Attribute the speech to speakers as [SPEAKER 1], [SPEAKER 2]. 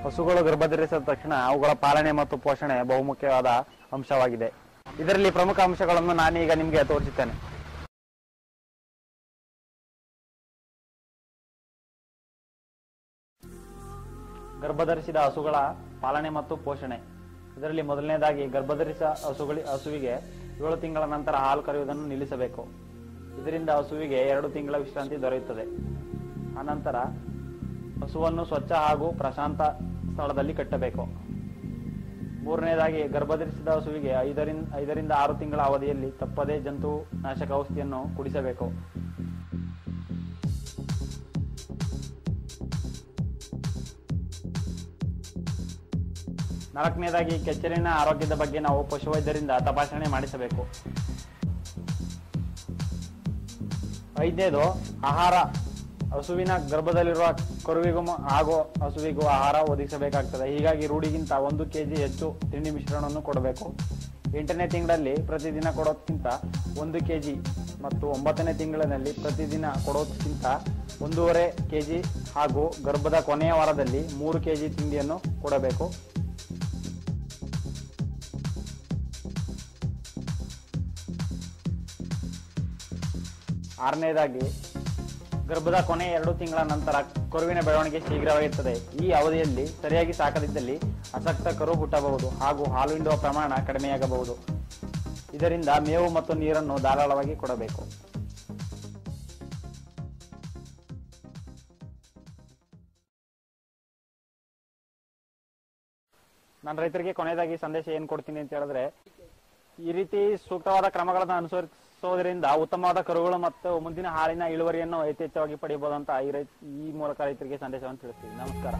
[SPEAKER 1] ಹಸುಗಳು ಗರ್ಭಧರಿಸಿದ ತಕ್ಷಣ ಅವುಗಳ ಪಾಲನೆ ಮತ್ತು ಪೋಷಣೆ ಬಹುಮುಖ್ಯವಾದ ಅಂಶವಾಗಿದೆ. ಇದರಲ್ಲಿ ಪ್ರಮುಖ ಅಂಶಗಳನ್ನು ನಾನೀಗ ನಿಮಗೆ ತೋರಿಸುತ್ತೇನೆ. ಗರ್ಭಧರಿಸಿದ ಹಸುಗಳ ಪಾಲನೆ ಮತ್ತು ಪೋಷಣೆ. ಇದರಲ್ಲಿ ಮೊದಲನೇದಾಗಿ ಗರ್ಭಧರಿಸಿದ ಹಸುವಿಗೆ 7 ತಿಂಗಳ ನಂತರ ಹಾಲು ಕರೆಯುವುದನ್ನು ನಿಲ್ಲಿಸಬೇಕು. ಇದರಿಂದ ಹಸುವಿಗೆ 2 ತಿಂಗಳ ವಿಶ್ರಾಂತಿ ದೊರೆಯುತ್ತದೆ. ಆನಂತರ ಹಸುವನ್ನು ಸ್ವಚ್ಛ ಹಾಗೂ ಪ್ರಶಾಂತ ಸ್ಥಳದಲ್ಲಿ ಕಟ್ಟಬೇಕು. ಮೂರನೇದಾಗಿ ಗರ್ಭಧರಿಸಿದ ಹಸುವಿಗೆ 5 ರಿಂದ 6 ತಿಂಗಳ ಅವಧಿಯಲ್ಲಿ ತಪ್ಪದೇ ಜಂತು ನಾಶಕ ಔಷಧಿಯನ್ನು ಕುಡಿಸಬೇಕು. ನಾಲ್ಕನೇದಾಗಿ ಕೆಚ್ಚಲಿನ ಆರೋಗ್ಯದ ಬಗ್ಗೆ ನಾವು ಪಶುವೈದ್ಯರಿಂದ ತಪಾಸಣೆ ಮಾಡಿಸಬೇಕು. 5ನೇದು ಆಹಾರ. ಹಸುವಿನ ಗರ್ಭದಲ್ಲಿರುವ ಕರುವಿಗೂ ಹಾಗೂ ಹಸುವಿಗೂ ಆಹಾರ ಒದಗಿಸಬೇಕಾಗ್ತದೆ. ಹೀಗಾಗಿ ರೂಢಿಗಿಂತ 1 kg ಹೆಚ್ಚು ತಿಂಡಿ ಮಿಶ್ರಣವನ್ನು ಕೊಡಬೇಕು. 8ನೇ ತಿಂಗಳಲ್ಲಿ ಪ್ರತಿದಿನ ಕೊಡೋದಕ್ಕಿಂತ 1 kg ಮತ್ತು 9ನೇ ತಿಂಗಳಿನಲ್ಲಿ ಪ್ರತಿದಿನ ಕೊಡೋದಕ್ಕಿಂತ 1.5 kg ಹಾಗೂ ಗರ್ಭದ ಕೊನೆಯ ವಾರದಲ್ಲಿ 3 kg ತಿಂಡಿಯನ್ನು ಕೊಡಬೇಕು. ಆರನೇದಾಗಿ ಗರ್ಭದ ಕೊನೆ 2 ತಿಂಗಳ ನಂತರ ಕರುವಿನ ಬೆಳವಣಿಗೆ ಶೀಘ್ರವಾಗಿರುತ್ತದೆ. ಈ ಅವಧಿಯಲ್ಲಿ ಸರಿಯಾಗಿ ಸಾಕದಿದ್ದಲ್ಲಿ ಅಶಕ್ತ ಕರು ಹುಟ್ಟಬಹುದು ಹಾಗೂ ಹಾಲು ಹಿಂಡುವ ಪ್ರಮಾಣ ಕಡಿಮೆಯಾಗಬಹುದು. ಇದರಿಂದ ಮೇವು ಮತ್ತು ನೀರನ್ನು ಧಾರಾಳವಾಗಿ ಕೊಡಬೇಕು. ನಾನು ರೈತರಿಗೆ ಕೊನೆಯದಾಗಿ ಸಂದೇಶ ಏನ್ ಕೊಡ್ತೀನಿ ಅಂತ ಹೇಳಿದ್ರೆ, ಈ ರೀತಿ ಸೂಕ್ತವಾದ ಕ್ರಮಗಳನ್ನು ಅನುಸರಿಸೋದ್ರಿಂದ ಉತ್ತಮವಾದ ಕರುಗಳು ಮತ್ತು ಮುಂದಿನ ಹಾಲಿನ ಇಳುವರಿಯನ್ನು ಯಥೇಚ್ಛವಾಗಿ ಪಡೆಯಬಹುದು ಅಂತ ಈ ಮೂಲಕ ರೈತರಿಗೆ ಸಂದೇಶವನ್ನು ತಿಳಿಸ್ತೀವಿ. ನಮಸ್ಕಾರ.